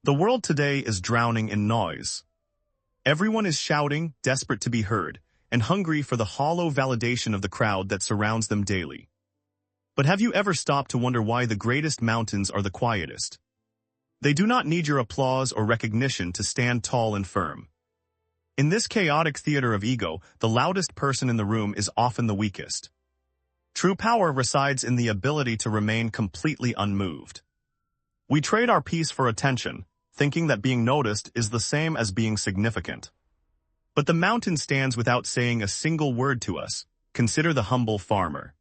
The world today is drowning in noise. Everyone is shouting, desperate to be heard, and hungry for the hollow validation of the crowd that surrounds them daily. But have you ever stopped to wonder why the greatest mountains are the quietest? They do not need your applause or recognition to stand tall and firm. In this chaotic theater of ego, the loudest person in the room is often the weakest. True power resides in the ability to remain completely unmoved. We trade our peace for attention, thinking that being noticed is the same as being significant. But the mountain stands without saying a single word to us. Consider the humble farmer.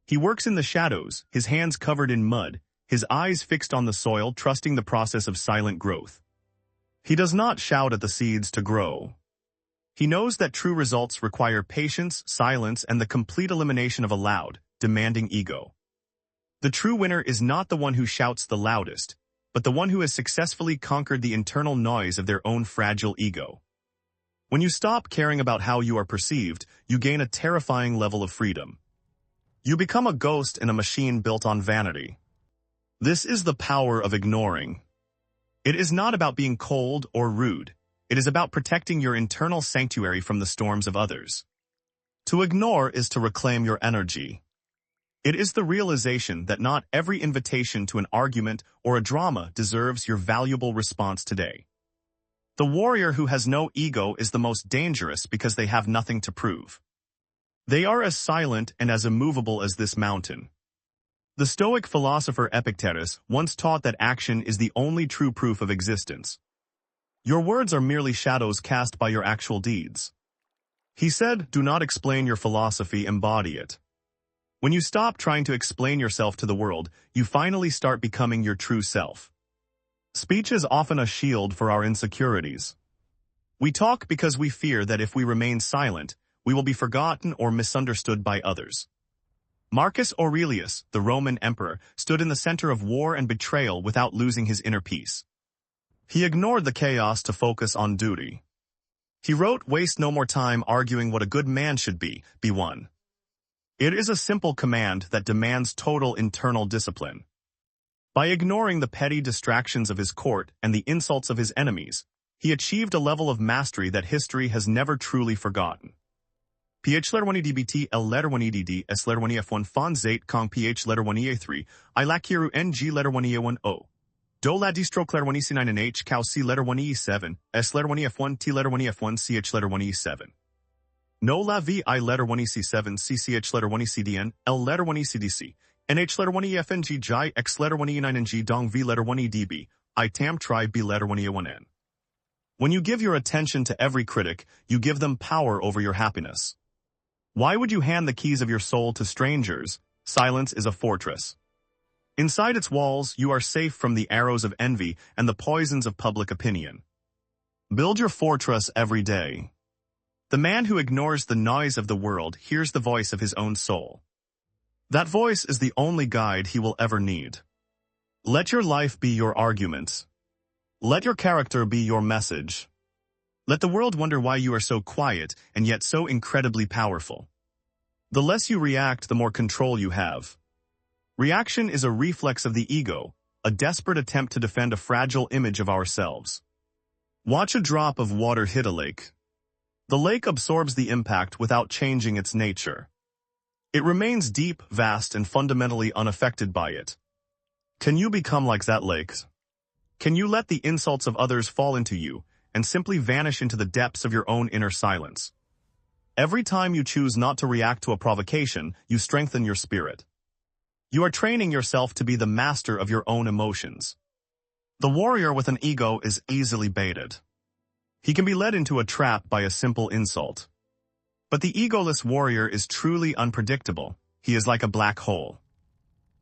He works in the shadows, his hands covered in mud, his eyes fixed on the soil, trusting the process of silent growth. He does not shout at the seeds to grow. He knows that true results require patience, silence, and the complete elimination of a loud, demanding ego. The true winner is not the one who shouts the loudest, but the one who has successfully conquered the internal noise of their own fragile ego. When you stop caring about how you are perceived, you gain a terrifying level of freedom. You become a ghost in a machine built on vanity. This is the power of ignoring. It is not about being cold or rude. It is about protecting your internal sanctuary from the storms of others. To ignore is to reclaim your energy. It is the realization that not every invitation to an argument or a drama deserves your valuable response today. The warrior who has no ego is the most dangerous because they have nothing to prove. They are as silent and as immovable as this mountain. The Stoic philosopher Epictetus once taught that action is the only true proof of existence. Your words are merely shadows cast by your actual deeds. He said, do not explain your philosophy, embody it. When you stop trying to explain yourself to the world, you finally start becoming your true self. Speech is often a shield for our insecurities. We talk because we fear that if we remain silent, we will be forgotten or misunderstood by others. Marcus Aurelius, the Roman emperor, stood in the center of war and betrayal without losing his inner peace. He ignored the chaos to focus on duty. He wrote, waste no more time arguing what a good man should be one. It is a simple command that demands total internal discipline. By ignoring the petty distractions of his court and the insults of his enemies, he achieved a level of mastery that history has never truly forgotten. PH letter 1 EDBT L letter 1 EDD S letter 1 EF1 Fon Zate Kong PH letter 1 EA3 I Lakiru NG letter 1 EA1 O. Do la distro letter 1 EC9 and H Cow C letter 1 E7 S letter 1 EF1 T letter 1 EF1 CH letter 1 E7. No la VI letter 1 EC7 CCH letter 1 ECDN L letter 1 ECDC NH letter 1 EFNG J X letter 1 E9 and G Dong V letter 1 EDB I Tam Tri B letter 1 E1N. When you give your attention to every critic, you give them power over your happiness. Why would you hand the keys of your soul to strangers? Silence is a fortress. Inside its walls, you are safe from the arrows of envy and the poisons of public opinion. Build your fortress every day. The man who ignores the noise of the world hears the voice of his own soul. That voice is the only guide he will ever need. Let your life be your argument. Let your character be your message. Let the world wonder why you are so quiet and yet so incredibly powerful. The less you react, the more control you have. Reaction is a reflex of the ego, a desperate attempt to defend a fragile image of ourselves. Watch a drop of water hit a lake. The lake absorbs the impact without changing its nature. It remains deep, vast, and fundamentally unaffected by it. Can you become like that lake? Can you let the insults of others fall into you and simply vanish into the depths of your own inner silence? Every time you choose not to react to a provocation, you strengthen your spirit. You are training yourself to be the master of your own emotions. The warrior with an ego is easily baited. He can be led into a trap by a simple insult. But the egoless warrior is truly unpredictable. He is like a black hole.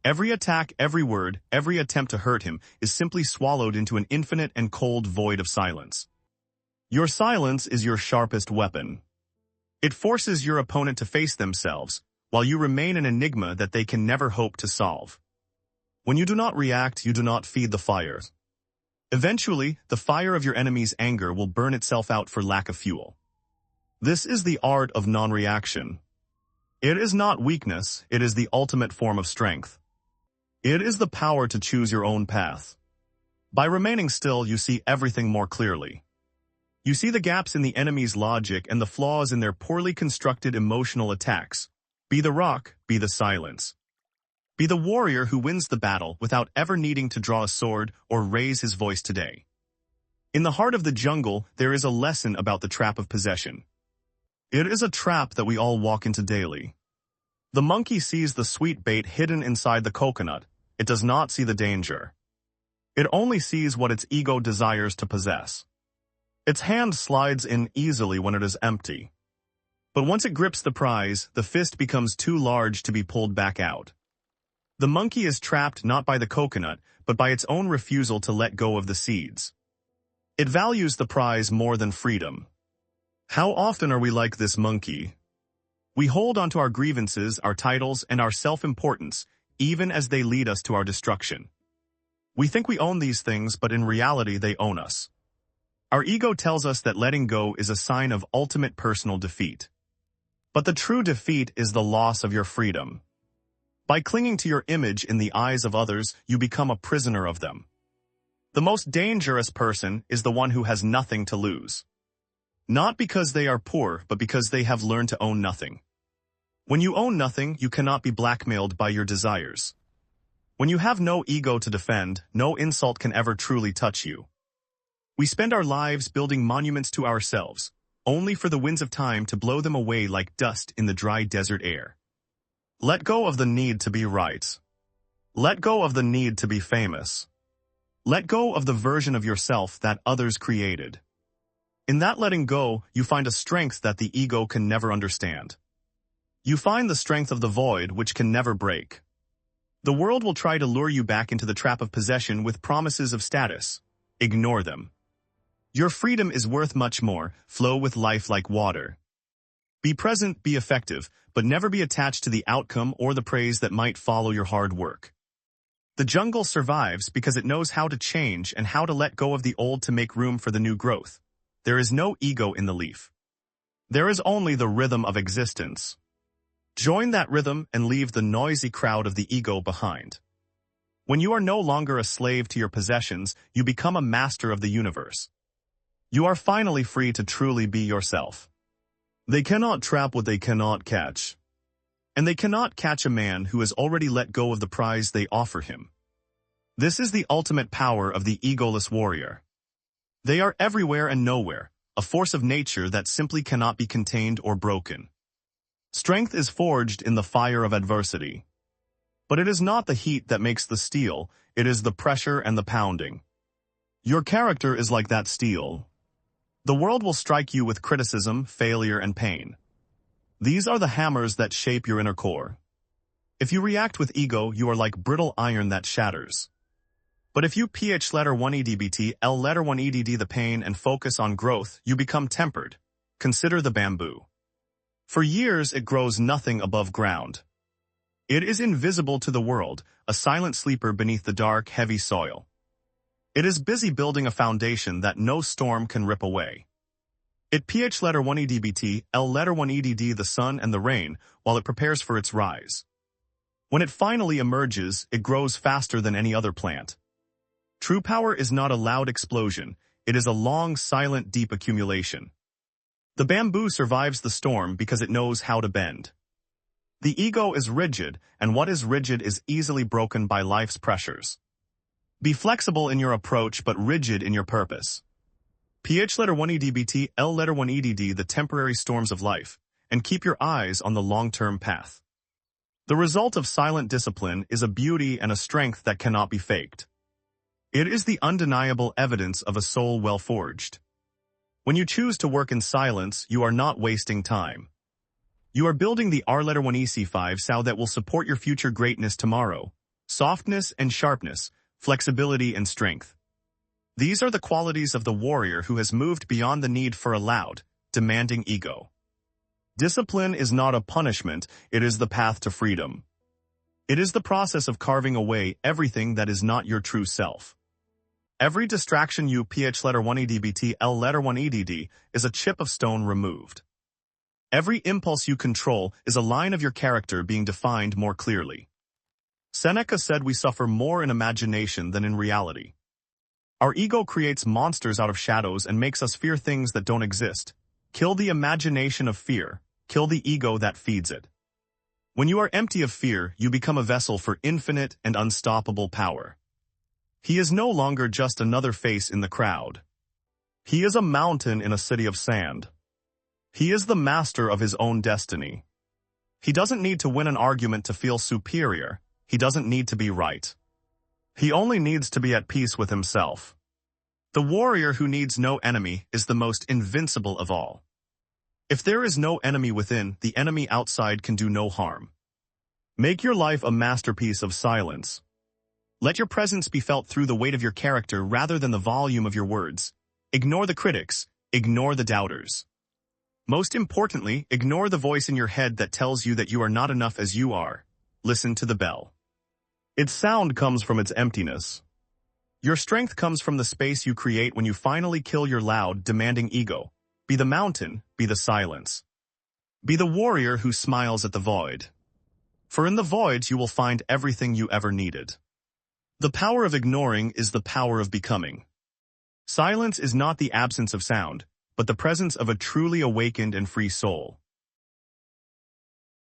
Every attack, every word, every attempt to hurt him is simply swallowed into an infinite and cold void of silence. Your silence is your sharpest weapon. It forces your opponent to face themselves, while you remain an enigma that they can never hope to solve. When you do not react, you do not feed the fire. Eventually, the fire of your enemy's anger will burn itself out for lack of fuel. This is the art of non-reaction. It is not weakness, it is the ultimate form of strength. It is the power to choose your own path. By remaining still, you see everything more clearly. You see the gaps in the enemy's logic and the flaws in their poorly constructed emotional attacks. Be the rock, be the silence. Be the warrior who wins the battle without ever needing to draw a sword or raise his voice today. In the heart of the jungle, there is a lesson about the trap of possession. It is a trap that we all walk into daily. The monkey sees the sweet bait hidden inside the coconut. It does not see the danger. It only sees what its ego desires to possess. Its hand slides in easily when it is empty. But once it grips the prize, the fist becomes too large to be pulled back out. The monkey is trapped not by the coconut, but by its own refusal to let go of the seeds. It values the prize more than freedom. How often are we like this monkey? We hold onto our grievances, our titles, and our self-importance, even as they lead us to our destruction. We think we own these things, but in reality they own us. Our ego tells us that letting go is a sign of ultimate personal defeat. But the true defeat is the loss of your freedom. By clinging to your image in the eyes of others, you become a prisoner of them. The most dangerous person is the one who has nothing to lose. Not because they are poor, but because they have learned to own nothing. When you own nothing, you cannot be blackmailed by your desires. When you have no ego to defend, no insult can ever truly touch you. We spend our lives building monuments to ourselves, only for the winds of time to blow them away like dust in the dry desert air. Let go of the need to be right. Let go of the need to be famous. Let go of the version of yourself that others created. In that letting go, you find a strength that the ego can never understand. You find the strength of the void which can never break. The world will try to lure you back into the trap of possession with promises of status. Ignore them. Your freedom is worth much more. Flow with life like water. Be present, be effective, but never be attached to the outcome or the praise that might follow your hard work. The jungle survives because it knows how to change and how to let go of the old to make room for the new growth. There is no ego in the leaf. There is only the rhythm of existence. Join that rhythm and leave the noisy crowd of the ego behind. When you are no longer a slave to your possessions, you become a master of the universe. You are finally free to truly be yourself. They cannot trap what they cannot catch. And they cannot catch a man who has already let go of the prize they offer him. This is the ultimate power of the egoless warrior. They are everywhere and nowhere, a force of nature that simply cannot be contained or broken. Strength is forged in the fire of adversity. But it is not the heat that makes the steel, it is the pressure and the pounding. Your character is like that steel. The world will strike you with criticism, failure, and pain. These are the hammers that shape your inner core. If you react with ego, you are like brittle iron that shatters. But if you pH letter 1 EDBT, L letter 1 EDD the pain and focus on growth, you become tempered. Consider the bamboo. For years it grows nothing above ground. It is invisible to the world, a silent sleeper beneath the dark, heavy soil. It is busy building a foundation that no storm can rip away. It pH letter 1 EDBT, L letter 1 EDD the sun and the rain, while it prepares for its rise. When it finally emerges, it grows faster than any other plant. True power is not a loud explosion, it is a long, silent, deep accumulation. The bamboo survives the storm because it knows how to bend. The ego is rigid, and what is rigid is easily broken by life's pressures. Be flexible in your approach but rigid in your purpose. pH letter 1 EDBT, L letter 1 EDD the temporary storms of life, and keep your eyes on the long-term path. The result of silent discipline is a beauty and a strength that cannot be faked. It is the undeniable evidence of a soul well forged. When you choose to work in silence, you are not wasting time. You are building the R letter 1 EC5 sow that will support your future greatness tomorrow. Softness and sharpness, flexibility and strength. These are the qualities of the warrior who has moved beyond the need for a loud, demanding ego. Discipline is not a punishment, it is the path to freedom. It is the process of carving away everything that is not your true self. Every distraction you pH letter 1 EDBT, L letter 1 EDD is a chip of stone removed. Every impulse you control is a line of your character being defined more clearly. Seneca said we suffer more in imagination than in reality. Our ego creates monsters out of shadows and makes us fear things that don't exist. Kill the imagination of fear. Kill the ego that feeds it. When you are empty of fear, you become a vessel for infinite and unstoppable power. He is no longer just another face in the crowd. He is a mountain in a city of sand. He is the master of his own destiny. He doesn't need to win an argument to feel superior. He doesn't need to be right. He only needs to be at peace with himself. The warrior who needs no enemy is the most invincible of all. If there is no enemy within, the enemy outside can do no harm. Make your life a masterpiece of silence. Let your presence be felt through the weight of your character rather than the volume of your words. Ignore the critics. Ignore the doubters. Most importantly, ignore the voice in your head that tells you that you are not enough as you are. Listen to the bell. Its sound comes from its emptiness. Your strength comes from the space you create when you finally kill your loud, demanding ego. Be the mountain, be the silence. Be the warrior who smiles at the void. For in the void you will find everything you ever needed. The power of ignoring is the power of becoming. Silence is not the absence of sound, but the presence of a truly awakened and free soul.